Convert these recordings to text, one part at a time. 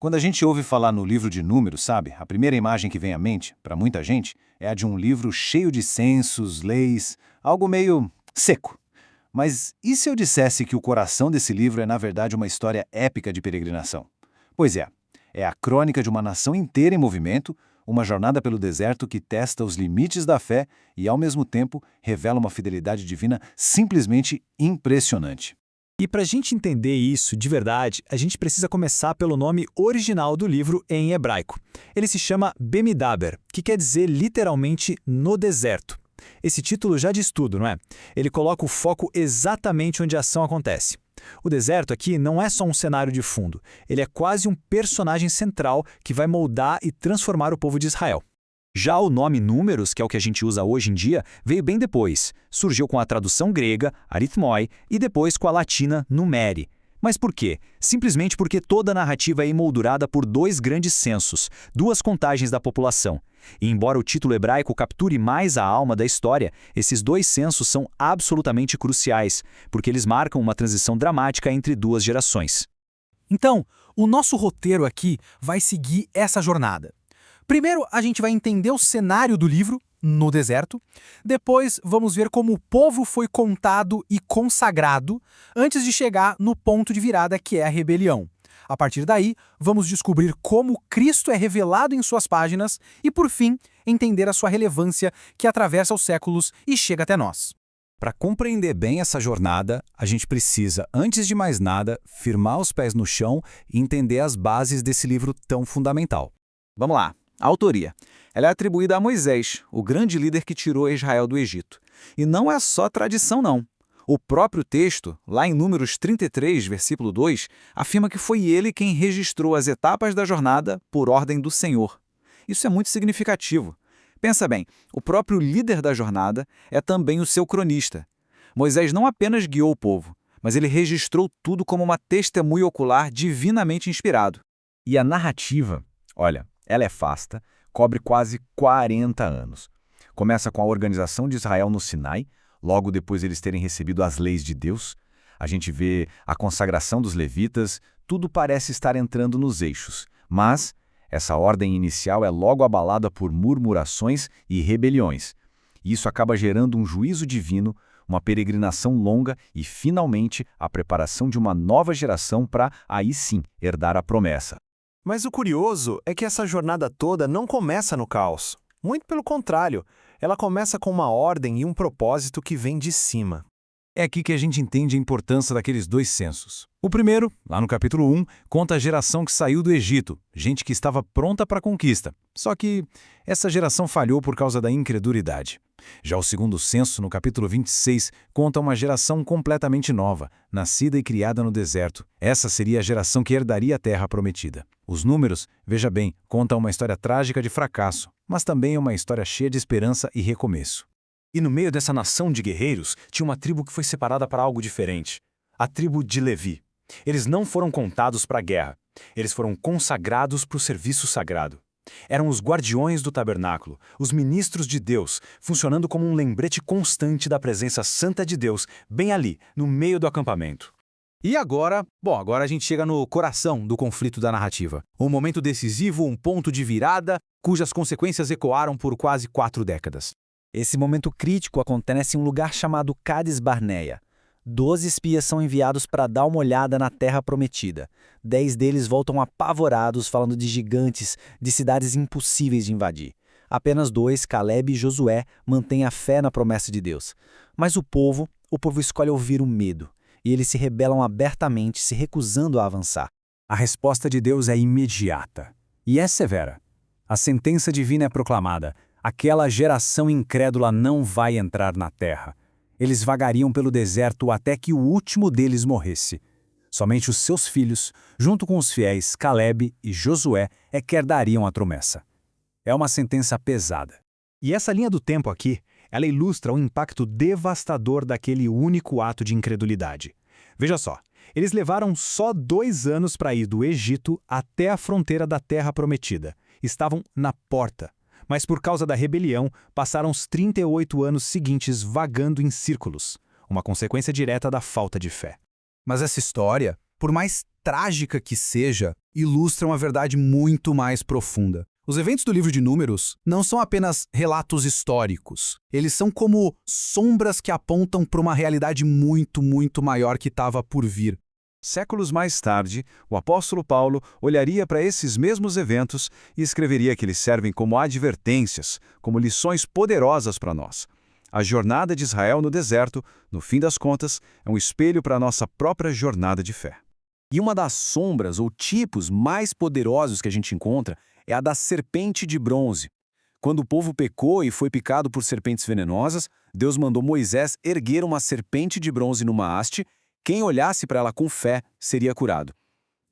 Quando a gente ouve falar no livro de Números, sabe, a primeira imagem que vem à mente, para muita gente, é a de um livro cheio de censos, leis, algo meio seco. Mas e se eu dissesse que o coração desse livro é, na verdade, uma história épica de peregrinação? Pois é a crônica de uma nação inteira em movimento, uma jornada pelo deserto que testa os limites da fé e, ao mesmo tempo, revela uma fidelidade divina simplesmente impressionante. E para a gente entender isso de verdade, a gente precisa começar pelo nome original do livro em hebraico. Ele se chama Bemidaber, que quer dizer literalmente no deserto. Esse título já diz tudo, não é? Ele coloca o foco exatamente onde a ação acontece. O deserto aqui não é só um cenário de fundo, ele é quase um personagem central que vai moldar e transformar o povo de Israel. Já o nome Números, que é o que a gente usa hoje em dia, veio bem depois. Surgiu com a tradução grega, arithmoi, e depois com a latina numeri. Mas por quê? Simplesmente porque toda a narrativa é emoldurada por dois grandes censos, duas contagens da população. E embora o título hebraico capture mais a alma da história, esses dois censos são absolutamente cruciais, porque eles marcam uma transição dramática entre duas gerações. Então, o nosso roteiro aqui vai seguir essa jornada. Primeiro, a gente vai entender o cenário do livro, no deserto. Depois, vamos ver como o povo foi contado e consagrado antes de chegar no ponto de virada, que é a rebelião. A partir daí, vamos descobrir como Cristo é revelado em suas páginas e, por fim, entender a sua relevância que atravessa os séculos e chega até nós. Para compreender bem essa jornada, a gente precisa, antes de mais nada, firmar os pés no chão e entender as bases desse livro tão fundamental. Vamos lá. A autoria. Ela é atribuída a Moisés, o grande líder que tirou Israel do Egito. E não é só tradição, não. O próprio texto, lá em Números 33, versículo 2, afirma que foi ele quem registrou as etapas da jornada por ordem do Senhor. Isso é muito significativo. Pensa bem, o próprio líder da jornada é também o seu cronista. Moisés não apenas guiou o povo, mas ele registrou tudo como uma testemunha ocular divinamente inspirado. E a narrativa, olha, ela é vasta, cobre quase 40 anos. Começa com a organização de Israel no Sinai, logo depois eles terem recebido as leis de Deus. A gente vê a consagração dos levitas, tudo parece estar entrando nos eixos. Mas essa ordem inicial é logo abalada por murmurações e rebeliões. Isso acaba gerando um juízo divino, uma peregrinação longa e, finalmente, a preparação de uma nova geração para, aí sim, herdar a promessa. Mas o curioso é que essa jornada toda não começa no caos. Muito pelo contrário, ela começa com uma ordem e um propósito que vem de cima. É aqui que a gente entende a importância daqueles dois censos. O primeiro, lá no capítulo 1, conta a geração que saiu do Egito, gente que estava pronta para a conquista. Só que essa geração falhou por causa da incredulidade. Já o segundo censo, no capítulo 26, conta uma geração completamente nova, nascida e criada no deserto. Essa seria a geração que herdaria a terra prometida. Os números, veja bem, contam uma história trágica de fracasso, mas também uma história cheia de esperança e recomeço. E no meio dessa nação de guerreiros, tinha uma tribo que foi separada para algo diferente. A tribo de Levi. Eles não foram contados para a guerra. Eles foram consagrados para o serviço sagrado. Eram os guardiões do tabernáculo, os ministros de Deus, funcionando como um lembrete constante da presença santa de Deus, bem ali, no meio do acampamento. E agora, agora a gente chega no coração do conflito da narrativa. Um momento decisivo, um ponto de virada, cujas consequências ecoaram por quase 4 décadas. Esse momento crítico acontece em um lugar chamado Cades Barneia. 12 espias são enviados para dar uma olhada na terra prometida. 10 deles voltam apavorados, falando de gigantes, de cidades impossíveis de invadir. Apenas 2, Caleb e Josué, mantêm a fé na promessa de Deus. Mas o povo escolhe ouvir o medo. E eles se rebelam abertamente, se recusando a avançar. A resposta de Deus é imediata. E é severa. A sentença divina é proclamada. Aquela geração incrédula não vai entrar na terra. Eles vagariam pelo deserto até que o último deles morresse. Somente os seus filhos, junto com os fiéis Caleb e Josué, é que herdariam a promessa. É uma sentença pesada. E essa linha do tempo aqui, ela ilustra o impacto devastador daquele único ato de incredulidade. Veja só, eles levaram só 2 anos para ir do Egito até a fronteira da Terra Prometida. Estavam na porta. Mas por causa da rebelião, passaram os 38 anos seguintes vagando em círculos, uma consequência direta da falta de fé. Mas essa história, por mais trágica que seja, ilustra uma verdade muito mais profunda. Os eventos do livro de Números não são apenas relatos históricos. Eles são como sombras que apontam para uma realidade muito, muito maior que estava por vir. Séculos mais tarde, o apóstolo Paulo olharia para esses mesmos eventos e escreveria que eles servem como advertências, como lições poderosas para nós. A jornada de Israel no deserto, no fim das contas, é um espelho para a nossa própria jornada de fé. E uma das sombras ou tipos mais poderosos que a gente encontra é a da serpente de bronze. Quando o povo pecou e foi picado por serpentes venenosas, Deus mandou Moisés erguer uma serpente de bronze numa haste. Quem olhasse para ela com fé seria curado.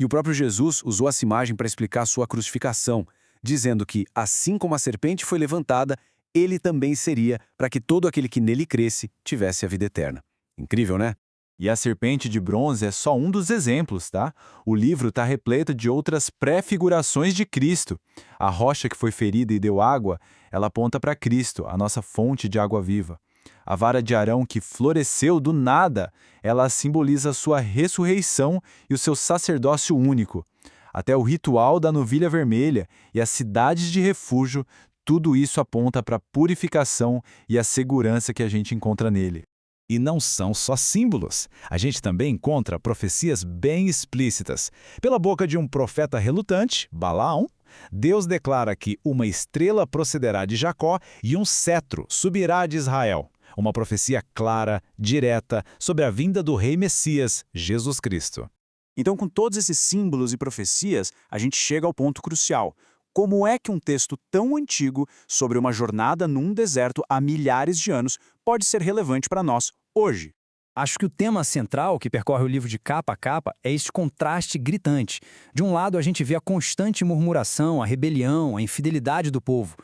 E o próprio Jesus usou essa imagem para explicar sua crucificação, dizendo que, assim como a serpente foi levantada, ele também seria, para que todo aquele que nele cresce tivesse a vida eterna. Incrível, né? E a serpente de bronze é só um dos exemplos, tá? O livro está repleto de outras pré-figurações de Cristo. A rocha que foi ferida e deu água, ela aponta para Cristo, a nossa fonte de água viva. A vara de Arão que floresceu do nada, ela simboliza a sua ressurreição e o seu sacerdócio único. Até o ritual da novilha vermelha e as cidades de refúgio, tudo isso aponta para a purificação e a segurança que a gente encontra nele. E não são só símbolos. A gente também encontra profecias bem explícitas. Pela boca de um profeta relutante, Balaão, Deus declara que uma estrela procederá de Jacó e um cetro subirá de Israel. Uma profecia clara, direta, sobre a vinda do rei Messias, Jesus Cristo. Então, com todos esses símbolos e profecias, a gente chega ao ponto crucial. Como é que um texto tão antigo sobre uma jornada num deserto há milhares de anos pode ser relevante para nós hoje? Acho que o tema central que percorre o livro de capa a capa é este contraste gritante. De um lado, a gente vê a constante murmuração, a rebelião, a infidelidade do povo.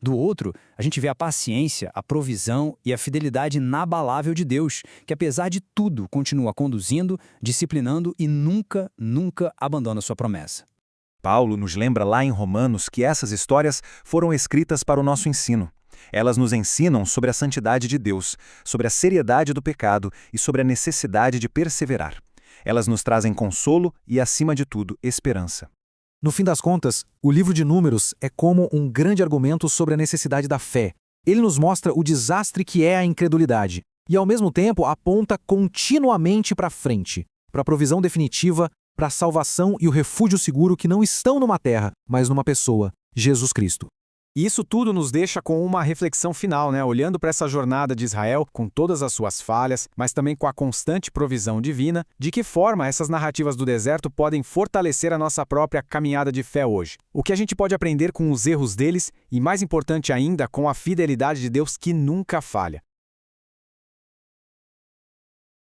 Do outro, a gente vê a paciência, a provisão e a fidelidade inabalável de Deus, que apesar de tudo continua conduzindo, disciplinando e nunca, nunca abandona sua promessa. Paulo nos lembra lá em Romanos que essas histórias foram escritas para o nosso ensino. Elas nos ensinam sobre a santidade de Deus, sobre a seriedade do pecado e sobre a necessidade de perseverar. Elas nos trazem consolo e, acima de tudo, esperança. No fim das contas, o livro de Números é como um grande argumento sobre a necessidade da fé. Ele nos mostra o desastre que é a incredulidade e, ao mesmo tempo, aponta continuamente para frente, para a provisão definitiva, para a salvação e o refúgio seguro que não estão numa terra, mas numa pessoa, Jesus Cristo. E isso tudo nos deixa com uma reflexão final, né? Olhando para essa jornada de Israel, com todas as suas falhas, mas também com a constante provisão divina, de que forma essas narrativas do deserto podem fortalecer a nossa própria caminhada de fé hoje. O que a gente pode aprender com os erros deles e, mais importante ainda, com a fidelidade de Deus que nunca falha.